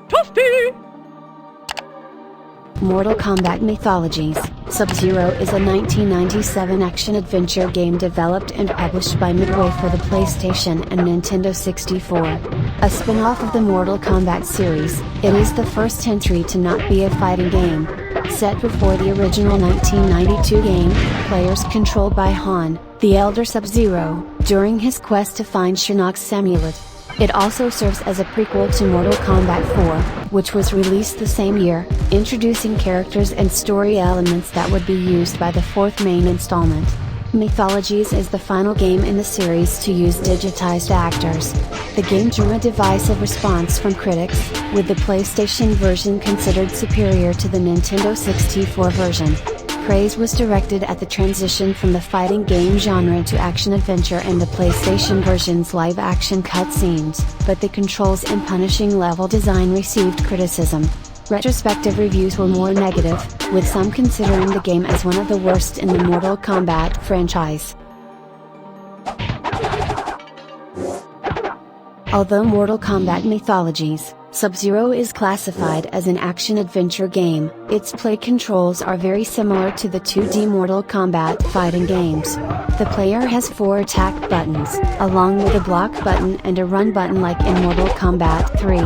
Toasty! Mortal Kombat Mythologies, Sub-Zero is a 1997 action-adventure game developed and published by Midway for the PlayStation and Nintendo 64. A spin-off of the Mortal Kombat series, it is the first entry to not be a fighting game. Set before the original 1992 game, players controlled by Han, the Elder Sub-Zero, during his quest to find Shinnok's amulet. It also serves as a prequel to Mortal Kombat 4, which was released the same year, introducing characters and story elements that would be used by the fourth main installment. Mythologies is the final game in the series to use digitized actors. The game drew a divisive response from critics, with the PlayStation version considered superior to the Nintendo 64 version. Praise was directed at the transition from the fighting game genre to action-adventure and the PlayStation version's live-action cutscenes, but the controls and punishing level design received criticism. Retrospective reviews were more negative, with some considering the game as one of the worst in the Mortal Kombat franchise. Although Mortal Kombat Mythologies, Sub-Zero is classified as an action-adventure game, its play controls are very similar to the 2D Mortal Kombat fighting games. The player has 4 attack buttons, along with a block button and a run button like in Mortal Kombat 3.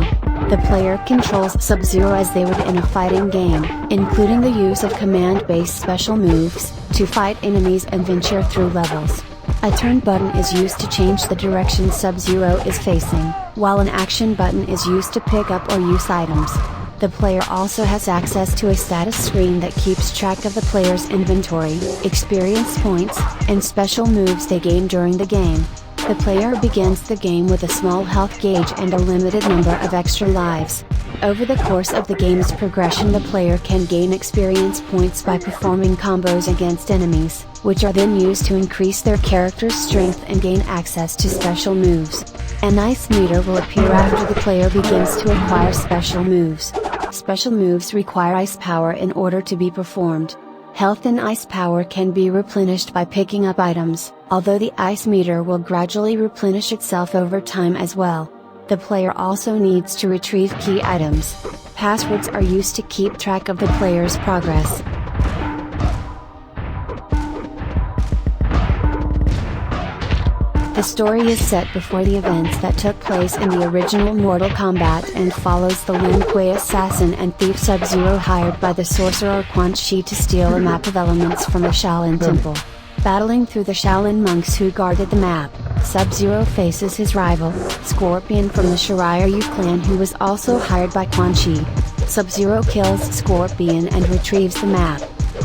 The player controls Sub-Zero as they would in a fighting game, including the use of command-based special moves, to fight enemies and venture through levels. A turn button is used to change the direction Sub-Zero is facing, while an action button is used to pick up or use items. The player also has access to a status screen that keeps track of the player's inventory, experience points, and special moves they gain during the game. The player begins the game with a small health gauge and a limited number of extra lives. Over the course of the game's progression, the player can gain experience points by performing combos against enemies, which are then used to increase their character's strength and gain access to special moves. An ice meter will appear after the player begins to acquire special moves. Special moves require ice power in order to be performed. Health and ice power can be replenished by picking up items, although the ice meter will gradually replenish itself over time as well. The player also needs to retrieve key items. Passwords are used to keep track of the player's progress. The story is set before the events that took place in the original Mortal Kombat and follows the Lin Kuei assassin and thief Sub-Zero hired by the sorcerer Quan Chi to steal a map of elements from a Shaolin temple. Battling through the Shaolin monks who guarded the map, Sub-Zero faces his rival, Scorpion from the Shiryu clan, who was also hired by Quan Chi. Sub-Zero kills Scorpion and retrieves the map.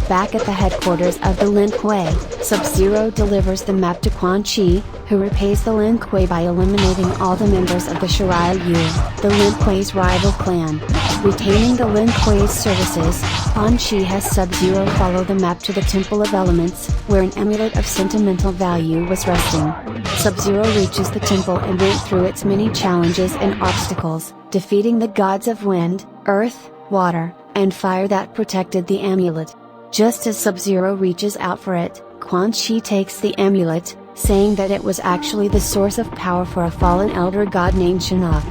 Back at the headquarters of the Lin Kuei, Sub-Zero delivers the map to Quan Chi, who repays the Lin Kuei by eliminating all the members of the Shiryu, the Lin Kuei's rival clan. Retaining the Lin Kuei's services, Quan Chi has Sub-Zero follow the map to the Temple of Elements, where an amulet of sentimental value was resting. Sub-Zero reaches the temple and went through its many challenges and obstacles, defeating the gods of wind, earth, water, and fire that protected the amulet. Just as Sub-Zero reaches out for it, Quan Chi takes the amulet, saying that it was actually the source of power for a fallen elder god named Shinnok.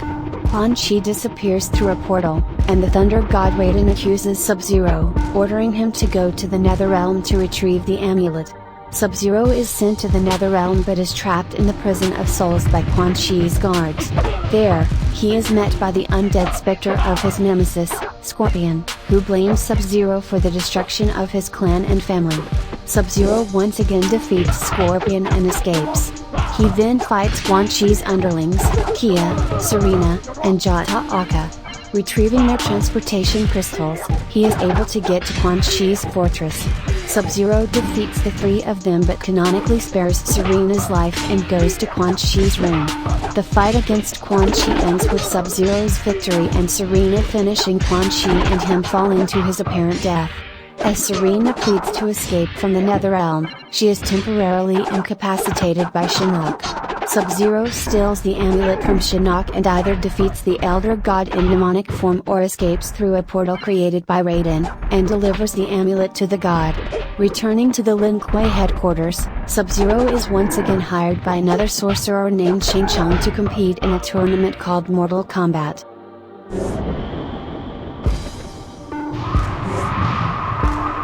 Quan Chi disappears through a portal, and the Thunder God Raiden accuses Sub-Zero, ordering him to go to the Netherrealm to retrieve the amulet. Sub-Zero is sent to the Netherrealm but is trapped in the prison of souls by Quan Chi's guards. There, he is met by the undead specter of his nemesis, Scorpion, who blames Sub-Zero for the destruction of his clan and family. Sub-Zero once again defeats Scorpion and escapes. He then fights Quan Chi's underlings, Kia, Serena, and Jata Aka. Retrieving their transportation crystals, he is able to get to Quan Chi's fortress. Sub-Zero defeats the 3 of them but canonically spares Serena's life and goes to Quan Chi's room. The fight against Quan Chi ends with Sub-Zero's victory and Serena finishing Quan Chi and him falling to his apparent death. As Serena pleads to escape from the Netherrealm, she is temporarily incapacitated by Shinnok. Sub-Zero steals the amulet from Shinnok and either defeats the Elder God in demonic form or escapes through a portal created by Raiden, and delivers the amulet to the god. Returning to the Lin Kuei headquarters, Sub-Zero is once again hired by another sorcerer named Shang Tsung to compete in a tournament called Mortal Kombat.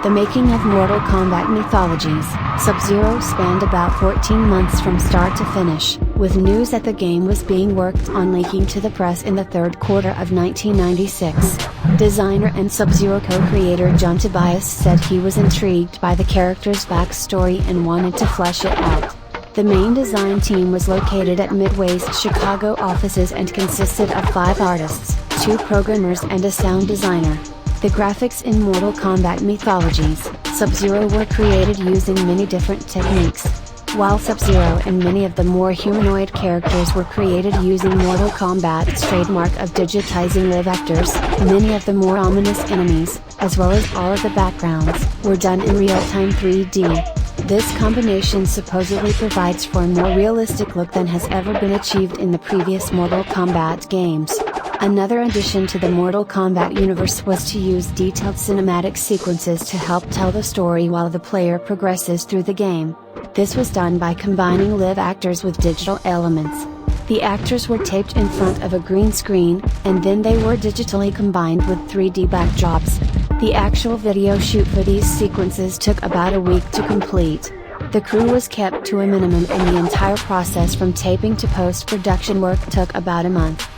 The making of Mortal Kombat Mythologies, Sub-Zero spanned about 14 months from start to finish, with news that the game was being worked on leaking to the press in the third quarter of 1996. Designer and Sub-Zero co-creator John Tobias said he was intrigued by the character's backstory and wanted to flesh it out. The main design team was located at Midway's Chicago offices and consisted of 5 artists, 2 programmers and a sound designer. The graphics in Mortal Kombat Mythologies, Sub-Zero were created using many different techniques. While Sub-Zero and many of the more humanoid characters were created using Mortal Kombat's trademark of digitizing live actors, many of the more ominous enemies, as well as all of the backgrounds, were done in real-time 3D. This combination supposedly provides for a more realistic look than has ever been achieved in the previous Mortal Kombat games. Another addition to the Mortal Kombat universe was to use detailed cinematic sequences to help tell the story while the player progresses through the game. This was done by combining live actors with digital elements. The actors were taped in front of a green screen, and then they were digitally combined with 3D backdrops. The actual video shoot for these sequences took about a week to complete. The crew was kept to a minimum and the entire process from taping to post-production work took about a month.